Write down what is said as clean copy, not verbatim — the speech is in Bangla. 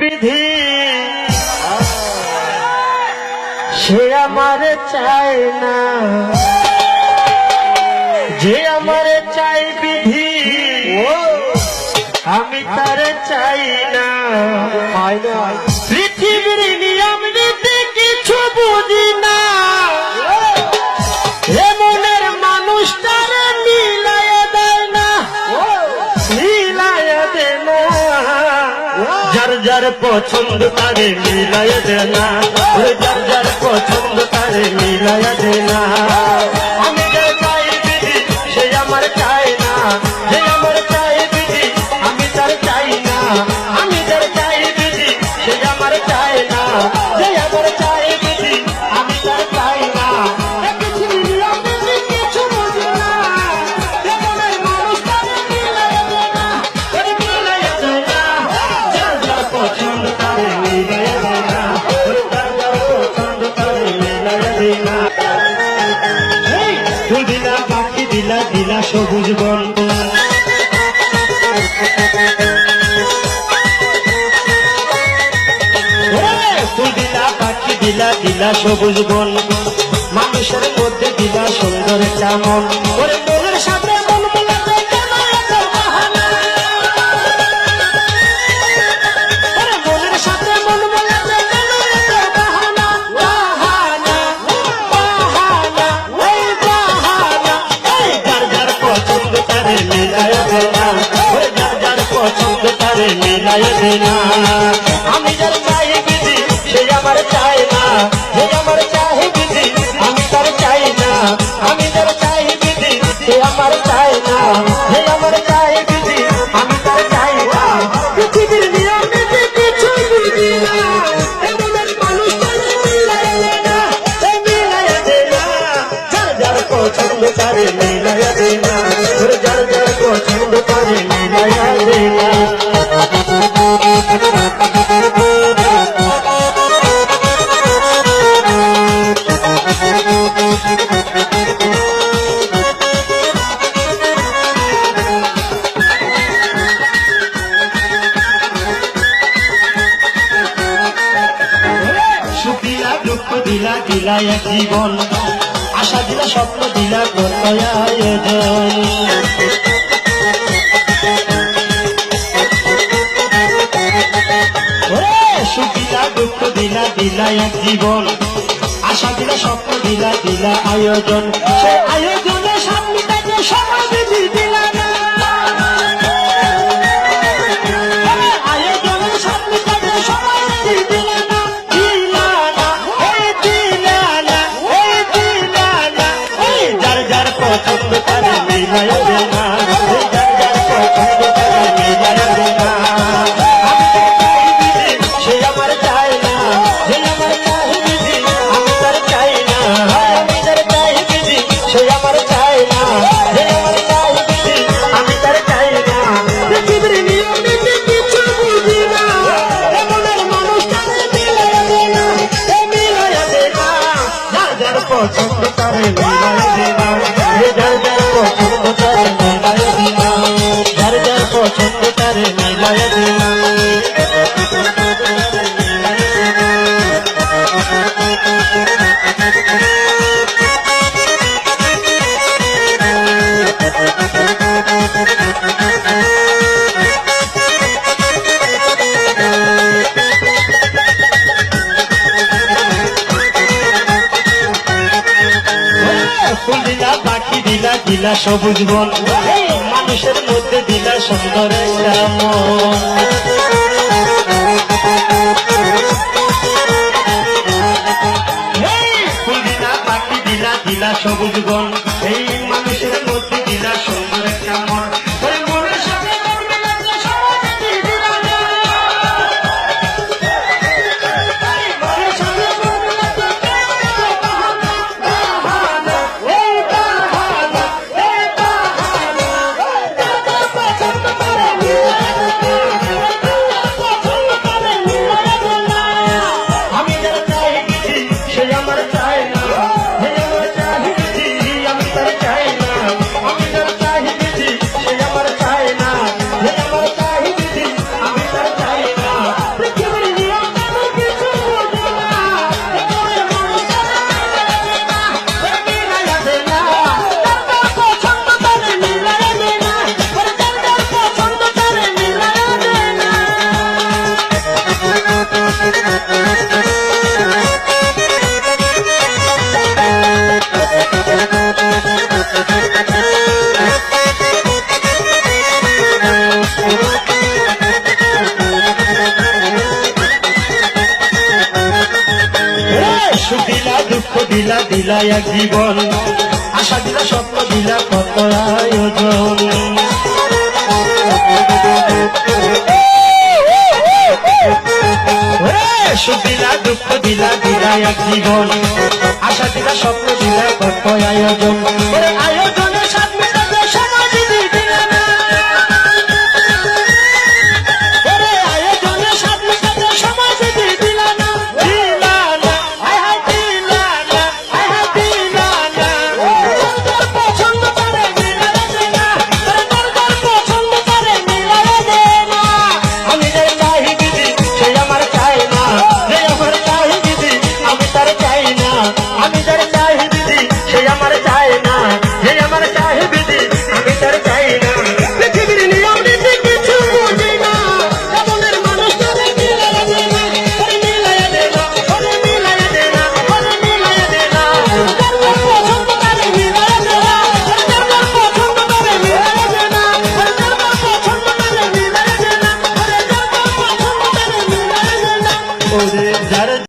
বিধি সে আমার চায় না, যে আমার চাই বিধি আমি তার চাই না। পৃথিবীর নিয়ম নীতি কিছু বুঝি না, এমনের মানুষটার মিলায় দেয় না, মিলায় দেয় না। যার যার পছন্দ তারে মিলায় দেয় না, যার যার পছন্দ তারে মিলায় দেয় না। আমি যার চাই বিধি সে আমার চাই না, যে আমার চাই বিধি আমি তার চাই না। আমি যার চাই বিধি সে আমার চাই না, যে আমার চাই বিধি আমি তার চাই না। কিছু বুঝি না, এমনের মানুষ তারে মিলায় দেয় না, মিলায় দেয় না। যার যার পছন্দ তারে মিলায় দেয় না, যার যার পছন্দ তারে মিলায় দেয় না। ফুল দিলা পাখি দিলা দিলা সবুজ বন, ফুল দিলা পাখি দিলা দিলা সবুজ বন, মানুষের মধ্যে দিলা সুন্দর চামন। ওরে মনের সাথে মন মিলাতে কেন এত বাহানা, ওরে মনের সাথে মন মিলাতে কেন এত বাহানা। বাহানা বাহানা ওই বাহানা, এই যার যার পছন্দ তারে মিলায় দে না, ওরে যার যার পছন্দ তারে মিলায় দে না। আমি যার চাই বিধি সে আমার চাই না, যে আমার চাই বিধি আমি তার চাই না। আমি যার চাই বিধি সে আমার চাই না, যে আমার চাই বিধি আমি তার চাই না। পৃথিবীর নিয়ম নীতি কিছু বুঝি না, এমনের মানুষ তারে মিলায় দেয় না, মিলায় দেয় না। যার যার পছন্দ তারে মিলায় দেয় না, যার যার পছন্দ তারে মিলায় দেয় না। সুখ দিলা দুঃখ দিলা দিলা এক জীবন, আশা দিলা স্বপ্ন দিলা কত আয়োজন। সুখ দিলা দুঃখ দিলা দিলা এক জীবন, আশা দিলা স্বপ্ন দিলা দিলা আয়োজন। সে আয়োজনে সামনে থেকে সময় বিধি দিলা না, আয়োজনের সামনে থেকে সময় বিধি দিলা না, দিলা না এই দিলা না এই দিলা না। এই যার যার পছন্দ তারে মিলায় দে না, যার যার পছন্দ তারে মিলায় দে না। আমি যার চাই বিধি সে আমার চাই না, যে আমার চাই বিধি আমি তার চাই না। আমি যার চাই বিধি সে আমার চাই না, যে আমার চাই বিধি আমি তার চাই না। পৃথিবীর নিয়ম নীতি কিছু বুঝি না, এমনের মানুষ তারে মিলায় দে না, মিলায় দে না। যার যার পছন্দ তারে মিলায় দে না, যার যার পছন্দ তারে মিলায় দে না, যার যার পছন্দ তারে মিলায় দে না। ফুল দিলা পাখি দিলা দিলা সবুজ বন, মানুষের মধ্যে দিলা সুন্দর একটা মন। ফুল দিলা পাখি দিলা দিলা সবুজ বন, এই মানুষের মধ্যে দিলা সুন্দর একটা মন। ওই মনের সাথে মন মিলাতে সময় বিধি দিলা না, এই মনের সাথে মন মিলাতে কেন এত বাহানা। বাহানা এই বাহানা এই বাহানা, যার যার পছন্দ তারে মিলায় দে না, সুখ দিলা দুঃখ দিলা দিলা এক জীবন আশা দিলা স্বপ্ন দিলা কত আয়োজন সুখ দিলা দুঃখ দিলা দিলা এক জীবন আশা দিলা স্বপ্ন দিলা কত আয়োজন